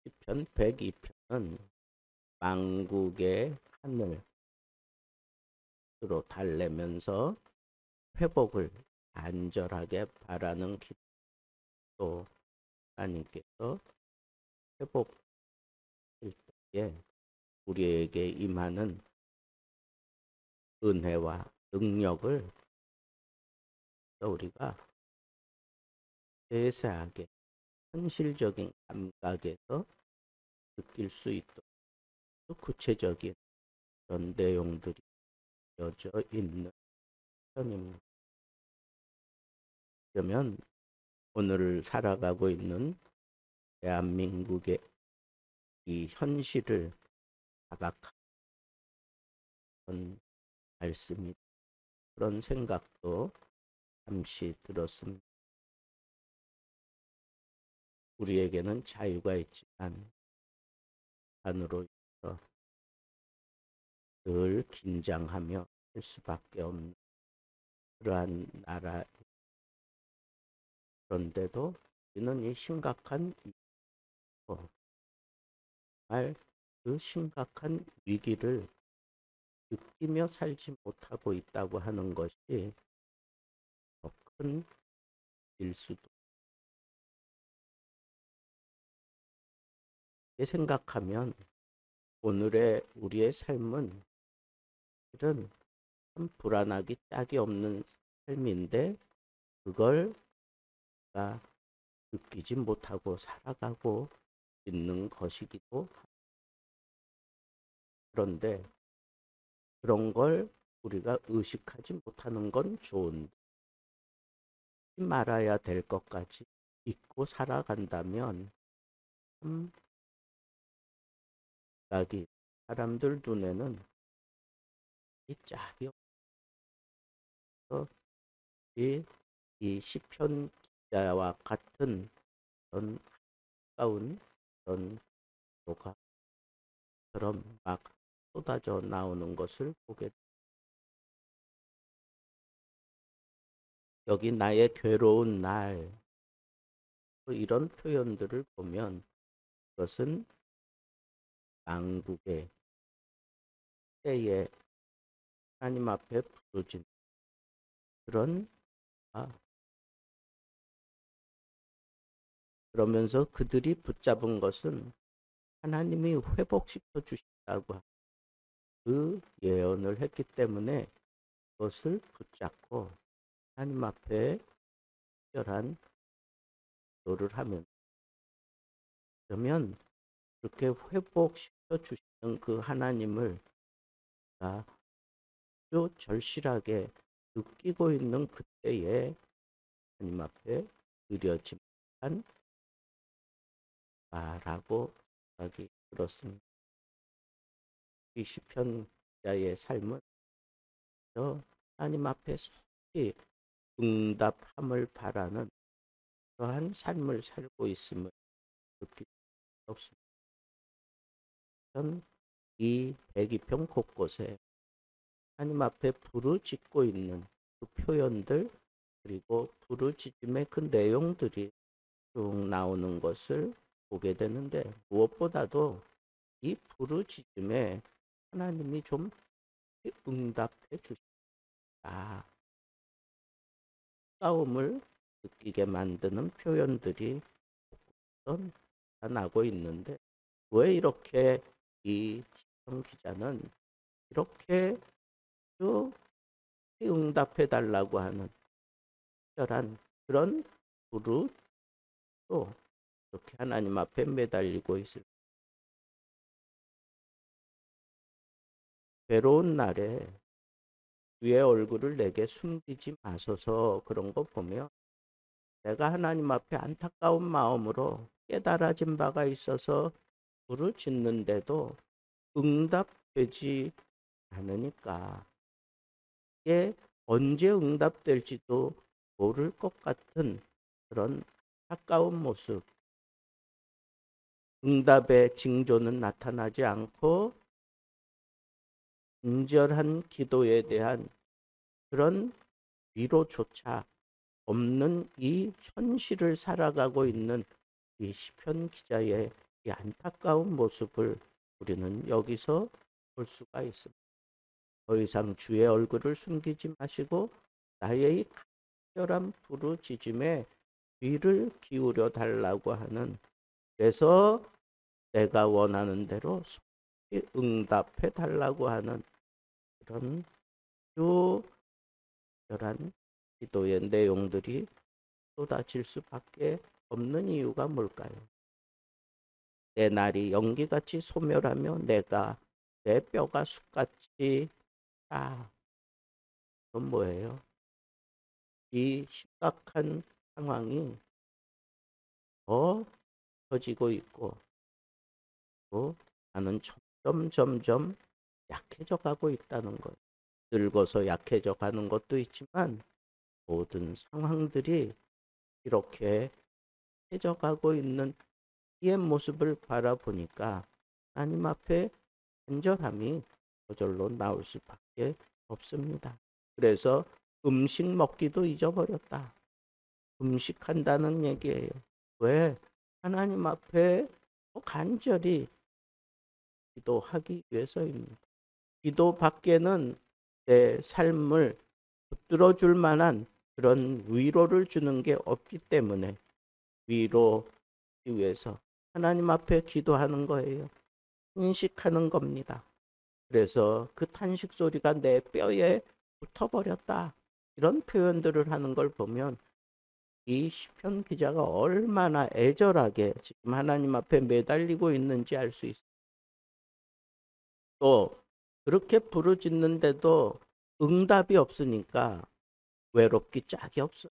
시편 102편은 만국의 하늘로 달래면서 회복을 간절하게 바라는 기도, 하나님께서 회복할 때에 우리에게 임하는 은혜와 능력을 우리가 세세하게 현실적인 감각에서 느낄 수 있도록 구체적인 그런 내용들이 되어져 있는 편입니다. 그러면 오늘 살아가고 있는 대한민국의 이 현실을 자각하는 말씀이 그런 생각도 잠시 들었습니다. 우리에게는 자유가 있지만 안으로 있어 늘 긴장하며 할 수밖에 없는 그러한 나라. 그런데도 우리는 이 심각한 정말 그 심각한 위기를 느끼며 살지 못하고 있다고 하는 것이 더 큰 일수도. 생각하면 오늘의 우리의 삶은 실은 참 불안하기 짝이 없는 삶인데 그걸 우리가 느끼지 못하고 살아가고 있는 것이기도 합니다. 그런데 그런 걸 우리가 의식하지 못하는 건 좋은데 말아야 될 것까지 잊고 살아간다면 자기 사람들 눈에는 이 짝이 없어. 이 시편 기자와 같은 그런 가까운 그런 녹아처럼 막 쏟아져 나오는 것을 보게. 여기 나의 괴로운 날, 이런 표현들을 보면 그것은 만국의 때에 하나님 앞에 부르짖는 그런 그러면서 그들이 붙잡은 것은 하나님이 회복시켜 주신다고 그 예언을 했기 때문에 그것을 붙잡고 하나님 앞에 특별한 기도를 하면, 그러면 그렇게 회복시켜 주시는 그 하나님을 아주 절실하게 느끼고 있는 그때에 하나님 앞에 드려짐한 라고 생각이 들었습니다. 이 시편자의 삶은 하나님 앞에 속히 응답함을 바라는 그러한 삶을 살고 있음을 느낄 수 없습니다. 이 102편 곳곳에 하나님 앞에 부르짖고 있는 그 표현들, 그리고 부르짖음의 그 내용들이 쭉 나오는 것을 보게 되는데, 무엇보다도 이 부르짖음에 하나님이 좀 응답해 주시다. 싸움을 느끼게 만드는 표현들이 나타나고 있는데, 왜 이렇게 이 시편 기자는 이렇게 응답해 달라고 하는 특별한 그런 부르도 이렇게 하나님 앞에 매달리고 있을 괴로운 날에 주의 얼굴을 내게 숨기지 마소서. 그런 거 보면 내가 하나님 앞에 안타까운 마음으로 깨달아진 바가 있어서 부르짖는데도 응답되지 않으니까 이게 언제 응답될지도 모를 것 같은 그런 안타까운 모습, 응답의 징조는 나타나지 않고 간절한 기도에 대한 그런 위로조차 없는 이 현실을 살아가고 있는 이 시편 기자의 이 안타까운 모습을 우리는 여기서 볼 수가 있습니다. 더 이상 주의 얼굴을 숨기지 마시고 나의 이 간절한 부르짖음에 귀를 기울여 달라고 하는, 그래서 내가 원하는 대로 속히 응답해 달라고 하는 그런 아주 특별한 기도의 내용들이 쏟아질 수밖에 없는 이유가 뭘까요? 내 날이 연기같이 소멸하며 내 뼈가 숯같이 타. 그건 뭐예요? 이 심각한 상황이 더 커지고 있고, 또 나는 점점 약해져 가고 있다는 것. 늙어서 약해져 가는 것도 있지만 모든 상황들이 이렇게 약해져 가고 있는 이의 모습을 바라보니까 하나님 앞에 간절함이 저절로 나올 수밖에 없습니다. 그래서 음식 먹기도 잊어버렸다. 음식한다는 얘기예요. 왜? 하나님 앞에 간절히 기도하기 위해서입니다. 기도 밖에는 내 삶을 붙들어 줄 만한 그런 위로를 주는 게 없기 때문에 위로하기 위해서 하나님 앞에 기도하는 거예요. 탄식하는 겁니다. 그래서 그 탄식 소리가 내 뼈에 붙어버렸다. 이런 표현들을 하는 걸 보면 이 시편 기자가 얼마나 애절하게 지금 하나님 앞에 매달리고 있는지 알 수 있습니다. 또 그렇게 부르짖는데도 응답이 없으니까 외롭기 짝이 없어.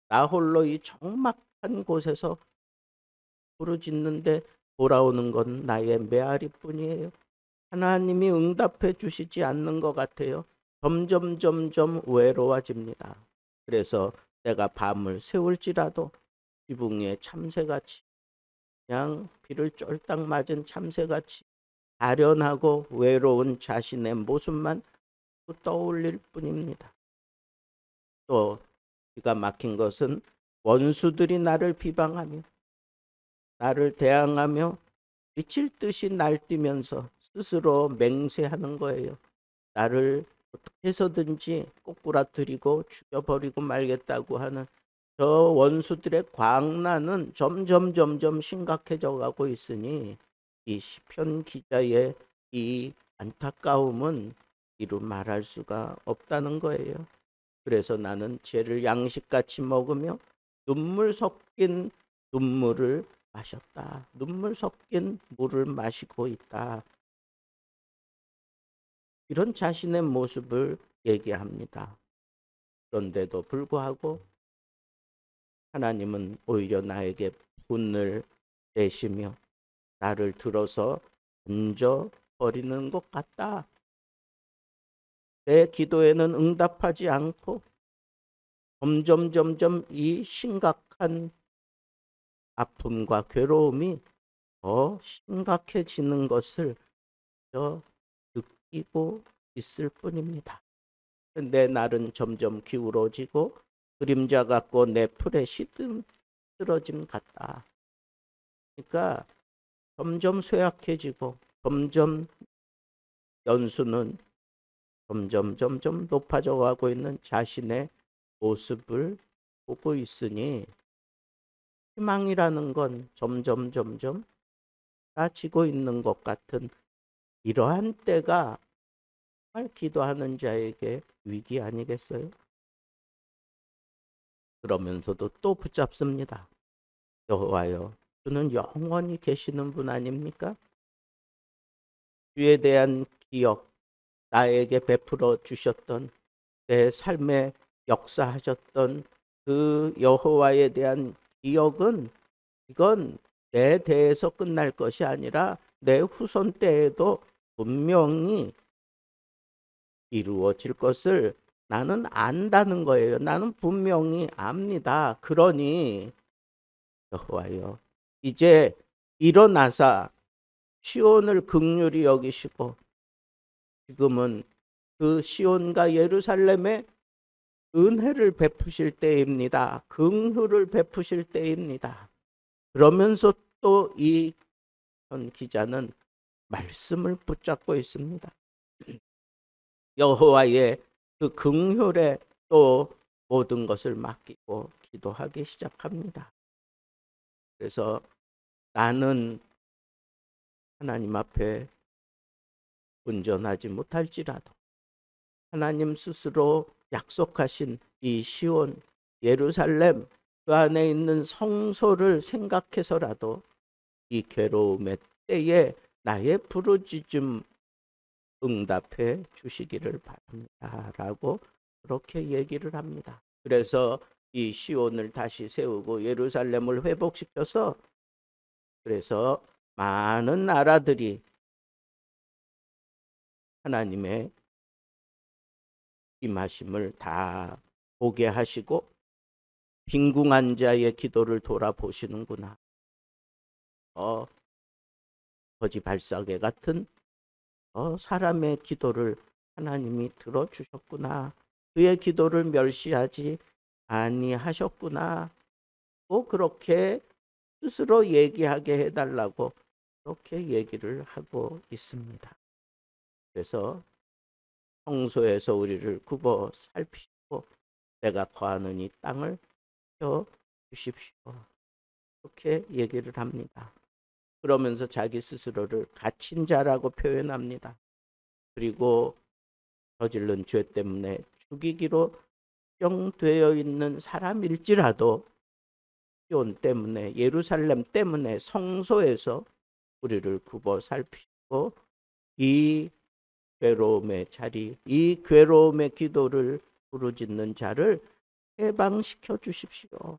나 홀로 이 적막한 곳에서 부르짖는데 돌아오는 건 나의 메아리뿐이에요. 하나님이 응답해 주시지 않는 것 같아요. 점점 외로워집니다. 그래서 내가 밤을 새울지라도 지붕에 참새같이, 그냥 비를 쫄딱 맞은 참새같이 아련하고 외로운 자신의 모습만 떠올릴 뿐입니다. 또 기가 막힌 것은 원수들이 나를 비방하며 나를 대항하며 미칠 듯이 날뛰면서 스스로 맹세하는 거예요. 나를 어떻게 해서든지 꼬꾸라뜨리고 죽여버리고 말겠다고 하는 저 원수들의 광란은 점점 심각해져 가고 있으니 이 시편 기자의 이 안타까움은 이루 말할 수가 없다는 거예요. 그래서 나는 죄를 양식같이 먹으며 눈물 섞인 눈물을 마셨다. 눈물 섞인 물을 마시고 있다. 이런 자신의 모습을 얘기합니다. 그런데도 불구하고 하나님은 오히려 나에게 분을 내시며 나를 들어서 던져버리는 것 같다. 내 기도에는 응답하지 않고 점점 이 심각한 아픔과 괴로움이 더 심각해지는 것을 저 느끼고 있을 뿐입니다. 내 날은 점점 기울어지고 그림자 같고 내 풀에 시들어짐 같다. 그러니까 점점 쇠약해지고 점점 연수는 점점 높아져 가고 있는 자신의 모습을 보고 있으니 희망이라는 건 점점 사라지고 있는 것 같은 이러한 때가 정말 기도하는 자에게 위기 아니겠어요? 그러면서도 또 붙잡습니다. 여호와여, 주는 영원히 계시는 분 아닙니까? 주에 대한 기억, 나에게 베풀어 주셨던, 내 삶에 역사하셨던 그 여호와에 대한 기억은, 이건 내 대에서 끝날 것이 아니라 내 후손 때에도 분명히 이루어질 것을 나는 안다는 거예요. 나는 분명히 압니다. 그러니 여호와여, 이제 일어나사 시온을 긍휼히 여기시고 지금은 그 시온과 예루살렘에 은혜를 베푸실 때입니다. 긍휼을 베푸실 때입니다. 그러면서 또 이 현 기자는 말씀을 붙잡고 있습니다. 여호와의 그 긍휼에 또 모든 것을 맡기고 기도하기 시작합니다. 그래서 나는 하나님 앞에 온전하지 못할지라도 하나님 스스로 약속하신 이 시온 예루살렘 그 안에 있는 성소를 생각해서라도 이 괴로움의 때에 나의 부르짖음 응답해 주시기를 바랍니다 라고 그렇게 얘기를 합니다. 그래서 이 시온을 다시 세우고 예루살렘을 회복시켜서 그래서 많은 나라들이 하나님의 임하심을 다 보게 하시고 빈궁한 자의 기도를 돌아보시는구나. 거지 발사계 같은 사람의 기도를 하나님이 들어주셨구나. 그의 기도를 멸시하지 아니하셨구나. 그렇게 스스로 얘기하게 해달라고 그렇게 얘기를 하고 있습니다. 그래서 성소에서 우리를 굽어 살피시고 내가 거하는 이 땅을 펴 주십시오. 그렇게 얘기를 합니다. 그러면서 자기 스스로를 갇힌 자라고 표현합니다. 그리고 저지른 죄 때문에 죽이기로 결정되어 있는 사람일지라도 시온 때문에 예루살렘 때문에 성소에서 우리를 굽어 살피고 이 괴로움의 자리, 이 괴로움의 기도를 부르짖는 자를 해방시켜 주십시오.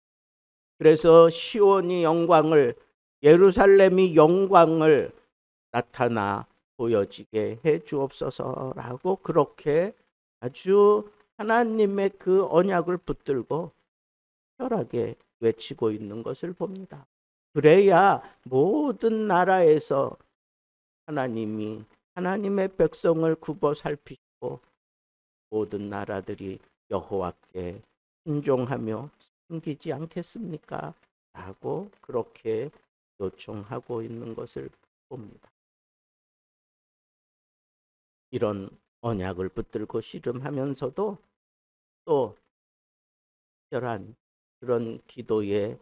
그래서 시온이 영광을 예루살렘이 영광을 나타나 보여지게 해 주옵소서라고 그렇게 아주 하나님의 그 언약을 붙들고 혈하게 외치고 있는 것을 봅니다. 그래야 모든 나라에서 하나님이 하나님의 백성을 굽어 살피시고 모든 나라들이 여호와께 순종하며 섬기지 않겠습니까? 라고 그렇게 요청하고 있는 것을 봅니다. 이런 언약을 붙들고 씨름하면서도 또 특별한 그런 기도의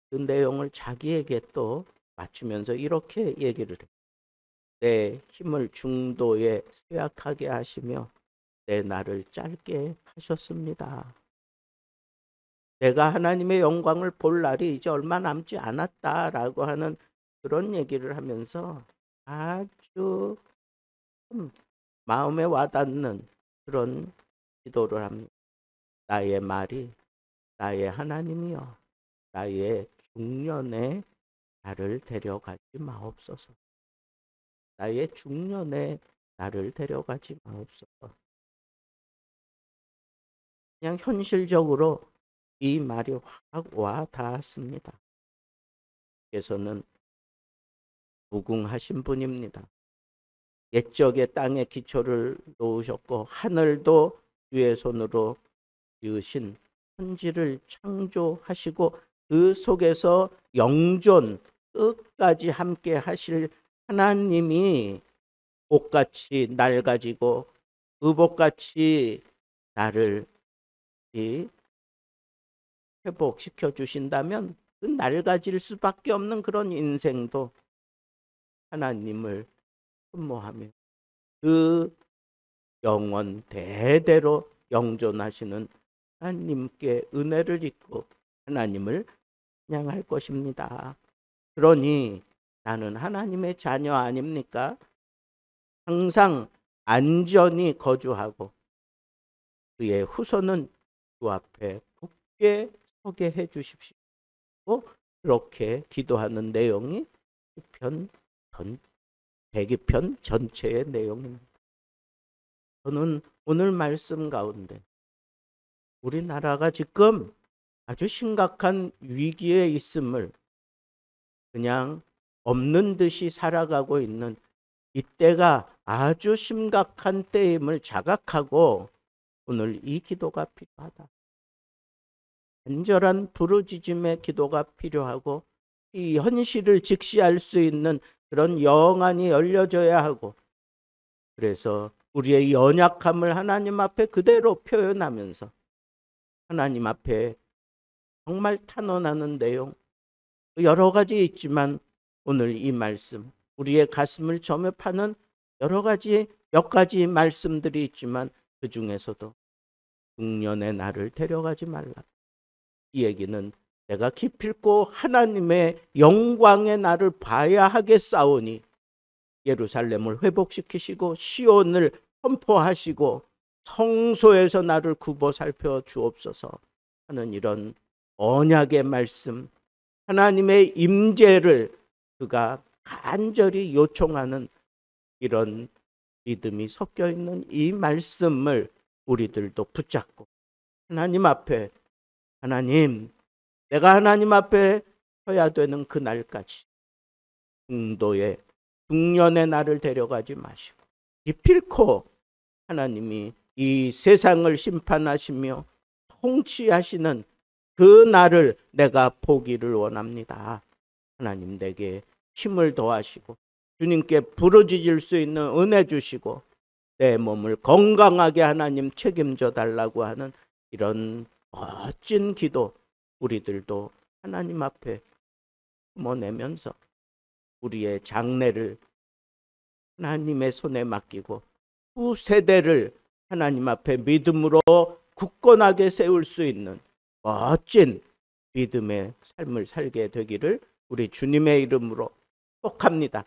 그 내용을 자기에게 또 맞추면서 이렇게 얘기를 해요. 내 힘을 중도에 쇠약하게 하시며 내 날을 짧게 하셨습니다. 내가 하나님의 영광을 볼 날이 이제 얼마 남지 않았다라고 하는 그런 얘기를 하면서 아주 마음에 와닿는 그런 기도를 합니다. 나의 말이 나의 하나님이여 나의 중년에 나를 데려가지 마옵소서. 나의 중년에 나를 데려가지 마옵소서. 그냥 현실적으로 이 말이 확 와 닿았습니다. 께서는 무궁하신 분입니다. 옛적에 땅에 기초를 놓으셨고 하늘도 주의 손으로 지으신 천지를 창조하시고 그 속에서 영존 끝까지 함께 하실 하나님이 옷같이 낡아지고 의복같이 나를 회복시켜 주신다면 그 낡아질 수밖에 없는 그런 인생도 하나님을 흠모하며 그 영원 대대로 영존하시는 하나님께 은혜를 입고 하나님을 찬양할 것입니다. 그러니 나는 하나님의 자녀 아닙니까? 항상 안전히 거주하고 그의 후손은 주 앞에 굳게 서게 해 주십시오. 그렇게 기도하는 내용이 대기편 전체의 내용입니다. 저는 오늘 말씀 가운데 우리나라가 지금 아주 심각한 위기에 있음을 그냥 없는 듯이 살아가고 있는 이때가 아주 심각한 때임을 자각하고 오늘 이 기도가 필요하다. 간절한 부르짖음의 기도가 필요하고 이 현실을 직시할 수 있는 그런 영안이 열려져야 하고, 그래서 우리의 연약함을 하나님 앞에 그대로 표현하면서 하나님 앞에 정말 탄원하는 내용 여러 가지 있지만, 오늘 이 말씀, 우리의 가슴을 점협하는 여러 가지 몇 가지 말씀들이 있지만, 그 중에서도 중년의 나를 데려가지 말라. 이 얘기는 내가 기필코 하나님의 영광의 나를 봐야 하겠사오니 예루살렘을 회복시키시고 시온을 선포하시고 성소에서 나를 굽어 살펴 주옵소서 하는 이런 언약의 말씀, 하나님의 임재를 그가 간절히 요청하는 이런 믿음이 섞여 있는 이 말씀을 우리들도 붙잡고 하나님 앞에, 하나님, 내가 하나님 앞에 서야 되는 그날까지 중년의 나를 데려가지 마시고 기필코 하나님이 이 세상을 심판하시며 통치하시는 그 날을 내가 보기를 원합니다. 하나님 내게 힘을 더하시고 주님께 부르짖을 수 있는 은혜 주시고 내 몸을 건강하게 하나님 책임져 달라고 하는 이런 멋진 기도 우리들도 하나님 앞에 품어내면서 우리의 장래를 하나님의 손에 맡기고 후세대를 하나님 앞에 믿음으로 굳건하게 세울 수 있는 멋진 믿음의 삶을 살게 되기를 우리 주님의 이름으로 축복합니다.